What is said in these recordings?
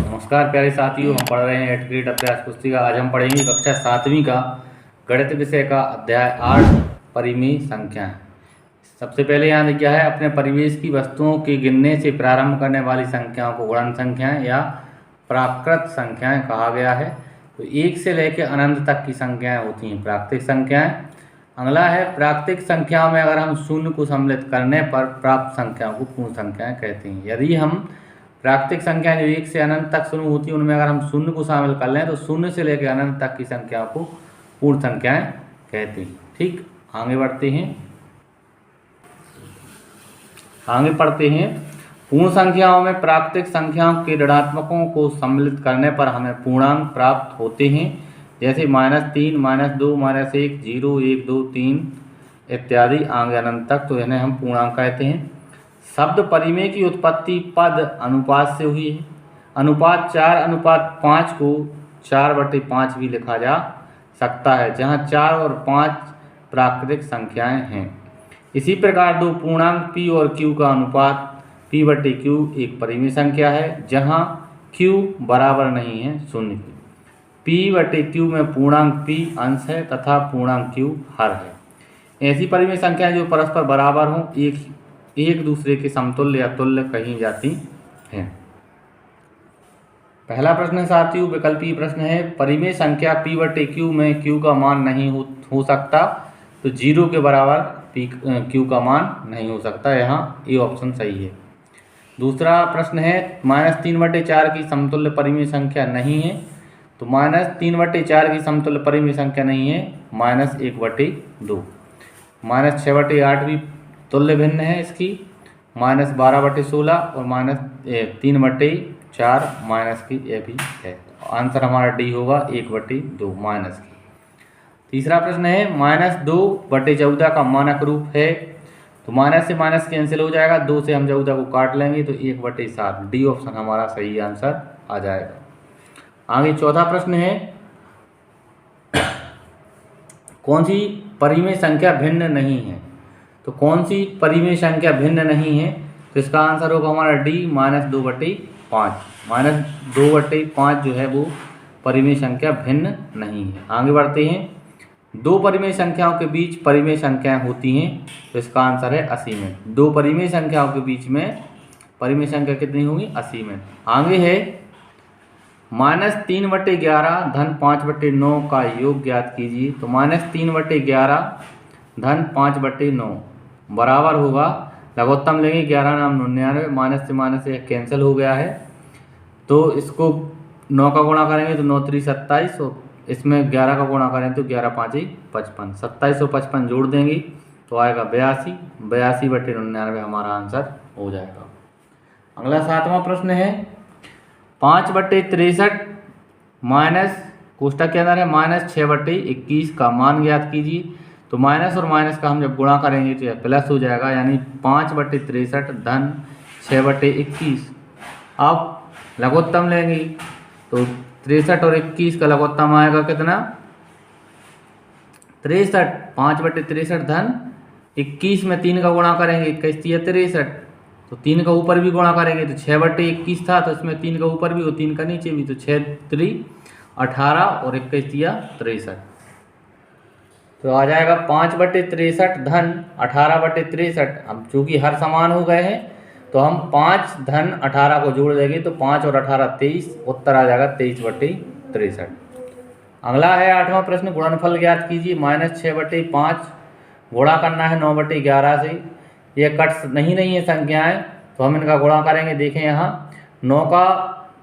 नमस्कार प्यारे साथियों, हम पढ़ रहे हैं 8th ग्रेड अभ्यास पुस्तिका। आज हम पढ़ेंगे कक्षा 7वीं का गणित विषय का अध्याय 8 परिमेय संख्याएं। सबसे पहले यहाँ दिया है अपने परिवेश की वस्तुओं के गिनने से प्रारंभ करने वाली संख्याओं को गुणन संख्याएं या प्राकृत संख्याएं कहा गया है। तो 1 से लेकर अनंत तक की संख्याएं होती हैं प्राकृतिक संख्याएं। अगला है प्राकृतिक संख्याओं में अगर हम शून्य को सम्मिलित करने पर प्राप्त संख्याओं को पूर्ण संख्याएं कहते हैं। यदि हम प्राकृतिक संख्याएं जो 1 से अनंत तक शुरू होती हैं उनमें अगर हम शून्य को शामिल कर लें तो शून्य से लेकर अनंत तक की संख्याओं को पूर्ण संख्याएं कहते हैं। ठीक, आगे बढ़ते हैं, आगे पढ़ते हैं। पूर्ण संख्याओं में प्राकृतिक संख्याओं के ऋणात्मकों को सम्मिलित करने पर हमें पूर्णांक प्राप्त होते हैं, जैसे -3, -2, -1, 0, 1, 2, 3 इत्यादि आगे अनंत तक। तो इन्हें हम पूर्णांक कहते हैं। शब्द परिमेय की उत्पत्ति पद अनुपात से हुई है। अनुपात 4:5 को 4/5 भी लिखा जा सकता है, जहाँ 4 और 5 प्राकृतिक संख्याएं हैं। इसी प्रकार दो पूर्णांक p और q का अनुपात p/q एक परिमेय संख्या है, जहाँ q बराबर नहीं है 0 के। p/q में पूर्णांक p अंश है तथा पूर्णांक q हर है। ऐसी परिमेय संख्याएं जो परस्पर बराबर हों एक दूसरे के समतुल्य या तुल्य कही जाती हैं। पहला प्रश्न साथियों विकल्पीय प्रश्न है। परिमेय संख्या p/q में q का मान नहीं हो सकता, तो 0 के बराबर q का मान नहीं हो सकता। यहाँ ए ऑप्शन सही है। दूसरा प्रश्न है -3/4 की समतुल्य परिमेय संख्या नहीं है, तो -3/4 की समतुल्य परिमेय संख्या नहीं है -1/2। -6/8 भी तुल्य भिन्न है इसकी, -12/16 और -3/4 माइनस की ये भी है। आंसर हमारा डी होगा 1/2 माइनस की। तीसरा प्रश्न है -2/14 का मानक रूप है, तो माइनस से माइनस कैंसिल हो जाएगा, 2 से हम 14 को काट लेंगे तो 1/7। डी ऑप्शन हमारा सही आंसर आ जाएगा। आगे चौथा प्रश्न है कौन सी परिमेय संख्या भिन्न नहीं है, तो कौन सी परिमेय संख्या भिन्न नहीं है, तो इसका आंसर होगा हमारा डी -2/5। -2/5 जो है वो परिमेय संख्या भिन्न नहीं है। आगे बढ़ते हैं। दो परिमेय संख्याओं के बीच परिमेय संख्याएं होती हैं, तो इसका आंसर है असीमित। दो परिमेय संख्याओं के बीच में परिमेय संख्या कितनी होगी? असीमित। आगे है -3/11 धन 5/9 का योग ज्ञात कीजिए, तो -3/11 धन 5/9 बराबर होगा, लघुत्तम लेंगे 11 नाम 99, माइनस से माइनस एक कैंसिल हो गया है, तो इसको 9 का गुणा करेंगे तो 9 3 27, और इसमें 11 का गुणा करें तो 11 5 55, 27 और 55 जोड़ देंगे तो आएगा 82, 82/99 हमारा आंसर हो जाएगा। अगला 7वां प्रश्न है 5/63 माइनस कोष्टक के अंदर है -6/21 का मान ज्ञात कीजिए, तो माइनस और माइनस का हम जब गुणा करेंगे तो यह प्लस हो जाएगा, यानी 5/63 धन 6/21। अब लघुत्तम लेंगे तो 63 और 21 का लघुत्तम आएगा कितना? 63। 5/63 धन 21 में 3 का गुणा करेंगे, 21 63, तो 3 का ऊपर भी गुणा करेंगे तो 6/21 था, तो इसमें 3 का ऊपर भी और 3 का नीचे भी, तो 6 3 18 और 21 63, तो आ जाएगा 5/63 धन 18/63। अब चूंकि हर समान हो गए हैं तो हम 5 धन 18 को जोड़ देंगे तो 5 और 18 23, उत्तर आ जाएगा 23/63। अगला है 8वां प्रश्न गुणनफल ज्ञात कीजिए। -6/5 गुणा करना है 9/11 से। ये कट नहीं है संख्याएं, तो हम इनका गुणा करेंगे। देखें यहाँ 9 का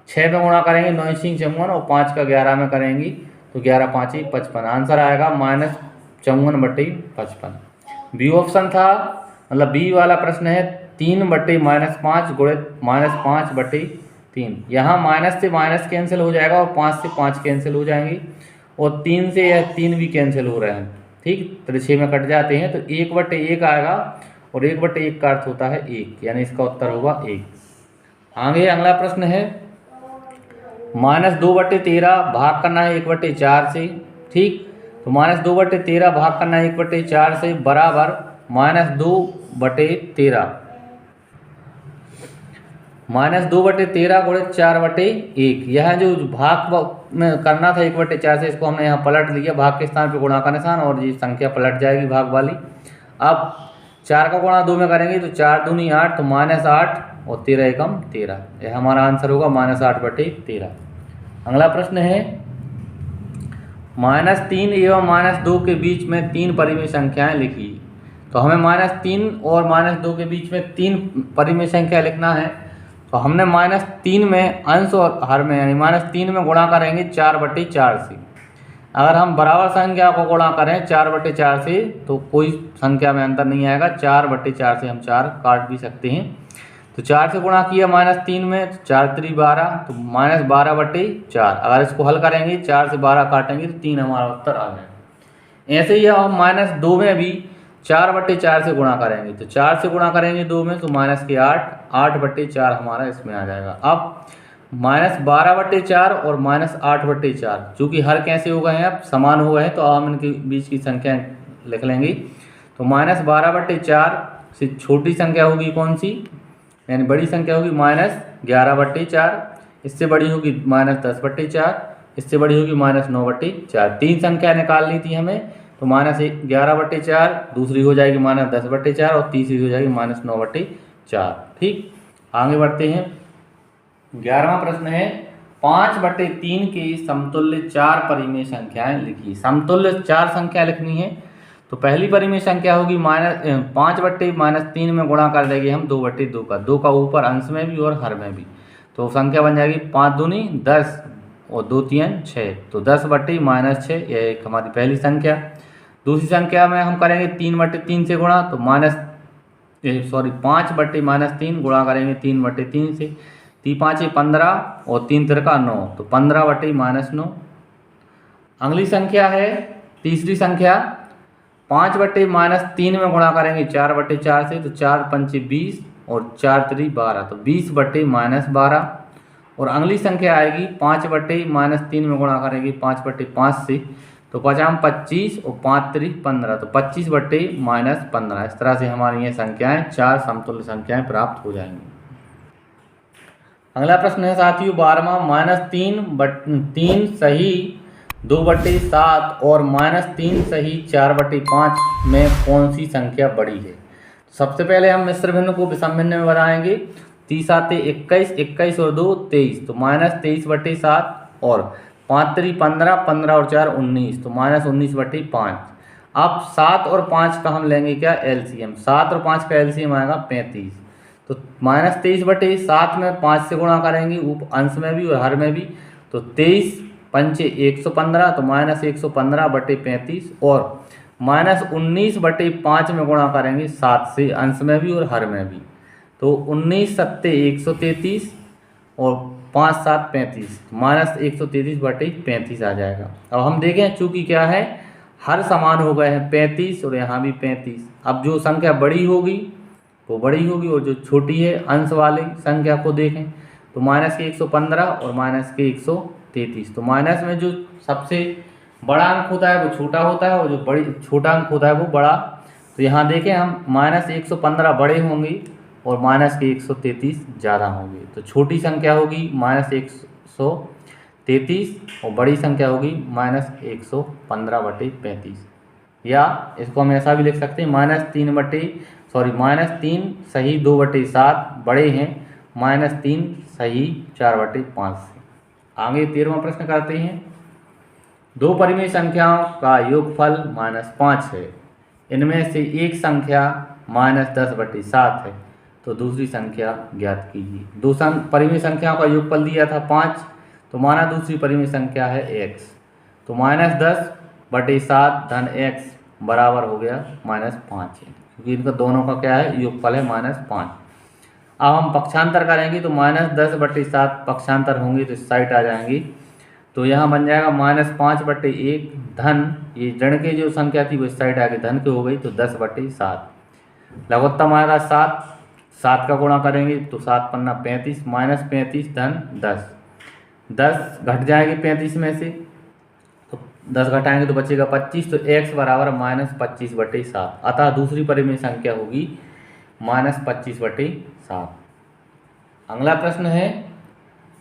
6 में गुणा करेंगे 9 × 54, और 5 का 11 में करेंगे तो 11 5 55। आंसर आएगा -54/55। बी ऑप्शन था, मतलब बी वाला प्रश्न है 3/-5 गुणित -5/3। यहाँ माइनस से माइनस कैंसिल हो जाएगा और 5 से 5 कैंसिल हो जाएंगे, और 3 से यह 3 भी कैंसिल हो रहे हैं। ठीक, तो 6 में कट जाते हैं तो 1/1 आएगा, और 1/1 का अर्थ होता है 1, यानी इसका उत्तर होगा 1। आगे अगला प्रश्न है -2/13 भाग करना है 1/4 से। ठीक, तो -2/13 भाग करना है 1/4 से बराबर -2/13। -2/13 गुणित 4/1। यह जो भाग में करना था 1/4 से, इसको हमने यहाँ पलट लिया, भाग के स्थान पे गुणा का निशान, और ये संख्या पलट जाएगी भाग वाली। अब 4 का गुणा 2 में करेंगे तो 4 दूनी 8, तो -8 और 13 एकम 13। यह हमारा आंसर होगा -8/13। अगला प्रश्न है -3 एवं -2 के बीच में 3 परिमेय संख्याएं लिखी। तो हमें -3 और -2 के बीच में 3 परिमेय संख्या लिखना है। तो हमने -3 में अंश और हर में, यानी -3 में गुणा करेंगे 4/4 से। अगर हम बराबर संख्या को गुणा करें 4/4 से तो कोई संख्या में अंतर नहीं आएगा। 4/4 से हम 4 काट भी सकते हैं। तो 4 से गुणा किया -3 में, तो 4 3 12, तो -12/4। अगर इसको हल करेंगे 4 से 12 काटेंगे तो 3 हमारा उत्तर आ जाएगा। ऐसे ही हम -2 में भी 4/4 से गुणा करेंगे। तो 4 से गुणा करेंगे 2 में, तो -8, 8/4 हमारा इसमें आ जाएगा। अब -12/4 और -8/4, चूँकि हर कैसे हो गए हैं, अब समान हो गए हैं, तो हम इनके बीच की संख्या लिख लेंगे। तो -12/4 से छोटी संख्या होगी कौन सी, यानी बड़ी संख्या होगी -11/4, इससे बड़ी होगी -10/4, इससे बड़ी होगी -9/4। 3 संख्या निकालनी थी हमें, तो -11/4, दूसरी हो जाएगी -10/4 और तीसरी हो जाएगी -9/4। ठीक, आगे बढ़ते हैं। 11वां प्रश्न है 5/3 के समतुल्य 4 परिमेय संख्याएं लिखी। समतुल्य 4 संख्या लिखनी है। तो पहली परिमेय संख्या होगी 5/-3 में गुणा कर देंगे हम 2/2 का, 2 का ऊपर अंश में भी और हर में भी। तो संख्या बन जाएगी 5 दूनी 10 और 2 3 6, तो 10/-6, यह एक हमारी पहली संख्या। दूसरी संख्या में हम करेंगे 3/3 से गुणा, तो 5/-3 गुणा करेंगे 3/3 से, 3 5 15 और 3 3 9, तो 15/-9। अगली संख्या है तीसरी संख्या 5/-3 में गुणा करेंगे 4/4 से, तो 4 5 20 और 4 3 12, तो 20/-12। और अगली संख्या आएगी 5/-3 में गुणा करेंगे 5/5 से, तो 5 25 और 5 3 15, तो 25/-15। इस तरह से हमारी ये संख्याएं 4 समतुल्य संख्याएं प्राप्त हो जाएंगी। अगला प्रश्न है साथियों 12वां, -3 सही 2/7 और -3 सही 4/5 में कौन सी संख्या बड़ी है। सबसे पहले हम मिश्र भिन्न को विषम भिन्न में बनाएंगे। 30 आते 21, 21 और 2 23, तो -23/7 और 5 3 15, 15 और 4 19, तो -19/5। अब 7 और 5 का हम लेंगे क्या एलसीएम। 7 और 5 का एलसीएम आएगा 35, तो -23/7 में 5 से गुणा करेंगे अंश में भी और हर में भी, तो 23 पंचे 115, तो -115/35 और -19/5 में गुणा करेंगे 7 से अंश में भी और हर में भी, तो 19 7 133 और 5 7 35, -133/35 आ जाएगा। अब हम देखें चूँकि क्या है हर समान हो गए हैं 35 और यहाँ भी 35। अब जो संख्या बड़ी होगी वो बड़ी होगी और जो छोटी है अंश वाली संख्या को देखें तो -115 और -133, तो माइनस में जो सबसे बड़ा अंक होता है वो छोटा होता है और जो छोटा अंक होता है वो बड़ा। तो यहाँ देखें हम -115 बड़े होंगे और -133 ज़्यादा होंगे, तो छोटी संख्या होगी -133 और बड़ी संख्या होगी -115/35। या इसको हम ऐसा भी लिख सकते हैं -3 सही 2/7 बड़े हैं -3 सही 4/5 से। आगे 13वां प्रश्न करते हैं। 2 परिमेय संख्याओं का योगफल -5 है। इनमें से एक संख्या -10/7 है, तो दूसरी संख्या ज्ञात कीजिए। 2 परिमेय संख्याओं का योगफल दिया था 5, तो माना दूसरी परिमेय संख्या है x, तो -10/7 धन x बराबर हो गया -5 है, क्योंकि इनका दोनों का क्या है योगफल है -5। अब हम पक्षांतर करेंगे तो -10/7 पक्षांतर होंगे तो इस साइड आ जाएंगी, तो यहाँ बन जाएगा -5/1 धन ये ऋण की जो संख्या थी वो इस साइड आगे धन के हो गई, तो 10/7। लघुत्तम आएगा 7 का गुणा करेंगे तो 7 पन्ना 35, -35 धन 10 घट जाएगी 35 में से, तो 10 घटाएंगे तो बचेगा 25, तो x बराबर -25/7। अतः दूसरी परिमेय संख्या होगी -25/7। अगला प्रश्न है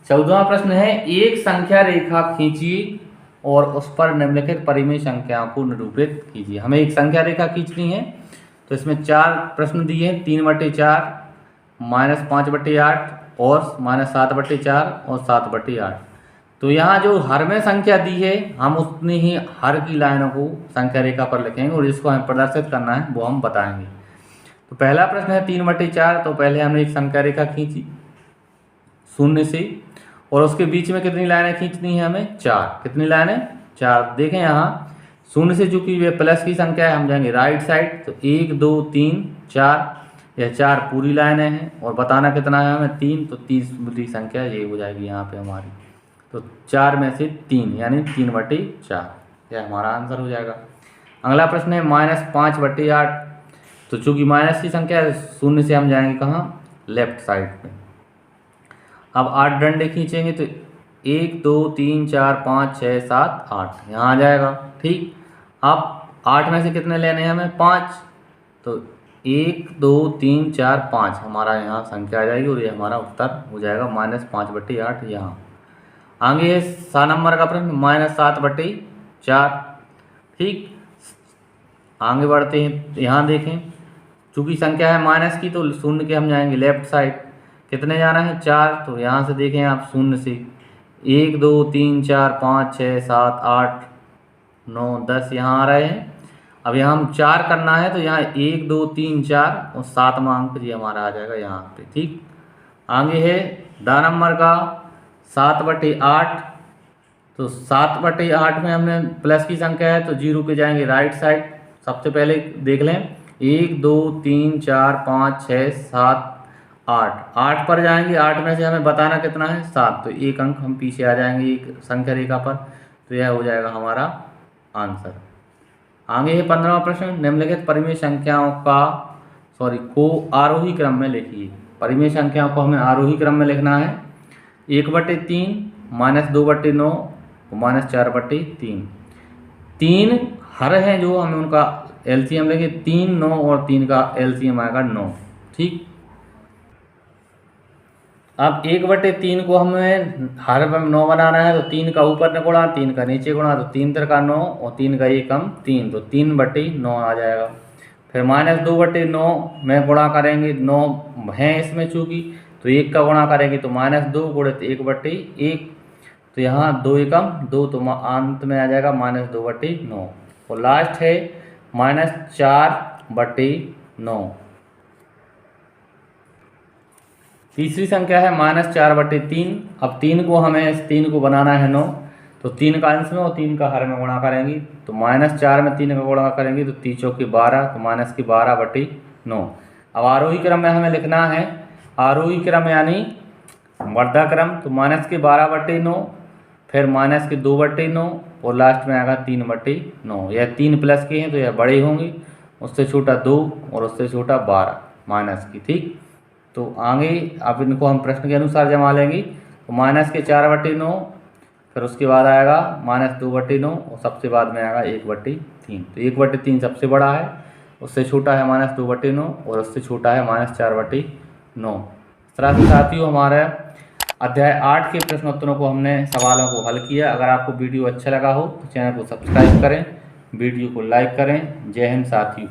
14वां प्रश्न है, एक संख्या रेखा खींचिए और उस पर निम्नलिखित परिमेय संख्याओं को निरूपित कीजिए। हमें एक संख्या रेखा खींचनी है, तो इसमें 4 प्रश्न दिए हैं, 3/4, -5/8 और -7/4 और 7/8। तो यहाँ जो हर में संख्या दी है हम उतनी ही हर की लाइनों को संख्या रेखा पर लिखेंगे और जिसको हमें प्रदर्शित करना है वो हम बताएंगे। तो पहला प्रश्न है 3/4, तो पहले हमने एक संख्या रेखा खींची 0 से और उसके बीच में कितनी लाइनें खींचनी है हमें? 4। कितनी लाइनें? 4। देखें यहाँ 0 से चूंकि ये प्लस की संख्या है हम जाएंगे राइट साइड, तो 1 2 3 4, यह 4 पूरी लाइनें हैं और बताना कितना है हमें? 3। तो 30 बुरी संख्या ये हो जाएगी यहाँ पे हमारी। तो 4 में से 3 यानी 3/4, यह हमारा आंसर हो जाएगा। अगला प्रश्न है -5/8, तो चूंकि माइनस की संख्या है 0 से हम जाएंगे कहाँ? लेफ्ट साइड पे। अब 8 डंडे खींचेंगे तो 1 2 3 4 5 6 7 8 यहाँ आ जाएगा। ठीक, अब 8 में से कितने लेने हैं हमें? 5। तो 1 2 3 4 5 हमारा यहाँ संख्या आ जाएगी और ये हमारा उत्तर हो जाएगा -5/8 यहाँ। आगे है 7 नंबर का प्रश्न -7/4। ठीक, आगे बढ़ते हैं। यहाँ देखें चूंकि संख्या है माइनस की तो 0 के हम जाएंगे लेफ्ट साइड। कितने जाना है? 4। तो यहाँ से देखें आप 0 से 1 2 3 4 5 6 7 8 9 10 यहाँ आ रहे हैं। अब यहाँ हम 4 करना है तो यहाँ 1 2 3 4 और 7वां अंक जी हमारा आ जाएगा यहाँ पे। ठीक, आगे है 10 नंबर का 7/8। तो 7/8 में हमने प्लस की संख्या है तो 0 पे जाएंगे राइट साइड। सबसे पहले देख लें 1 2 3 4 5 6 7 8 पर जाएंगे। 8 में से हमें बताना कितना है? 7। तो 1 अंक हम पीछे आ जाएंगे एक संख्या रेखा पर, तो यह हो जाएगा हमारा आंसर। आगे है 15वां प्रश्न, निम्नलिखित परिमेय संख्याओं को आरोही क्रम में लिखिए। परिमेय संख्याओं को हमें आरोही क्रम में लिखना है। 1/3, -2/9, -4/3। 3 हर हैं जो हमें उनका एलसीएम लेंगे। 3 9 और 3 का एलसीएम आएगा 9। ठीक, अब 1/3 को हमें हर में 9 बनाना है तो 3 का ऊपर गुणा 3 का नीचे गुणा, तो 3 3 9 और 3 का 1 कम 3, तो 3/9 आ जाएगा। फिर -2/9 में गुणा करेंगे, 9 हैं इसमें चूँकि, तो 1 का गुणा करेंगे तो -2 गुणित 1/1, तो यहाँ 2 एकम 2, तो अंत में आ जाएगा -2/9। और लास्ट है -4/9। तीसरी संख्या है -4/3। अब 3 को हमें इस 3 को बनाना है 9, तो 3 का अंश में और 3 का हर में गुणा करेंगे, तो -4 में 3 का गुणा करेंगे तो 3 चौके 12, तो -12/9। अब आरोही क्रम में हमें लिखना है, आरोही क्रम यानी वर्धा क्रम, तो -12/9, फिर -2/9 और लास्ट में आएगा 3/9। यह 3 प्लस के हैं तो यह बड़े होंगे, उससे छोटा 2 और उससे छोटा 12 माइनस की। ठीक, तो आगे अब इनको हम प्रश्न के अनुसार जमा लेंगे, तो -4/9, फिर उसके बाद आएगा -2/9 और सबसे बाद में आएगा 1/3। तो 1/3 सबसे बड़ा है, उससे छोटा है -2/9 और उससे छोटा है -4/9। इस तरह से साथियों हमारा अध्याय 8 के प्रश्नोत्तरों को हमने सवालों को हल किया। अगर आपको वीडियो अच्छा लगा हो तो चैनल को सब्सक्राइब करें, वीडियो को लाइक करें। जय हिंद साथियों।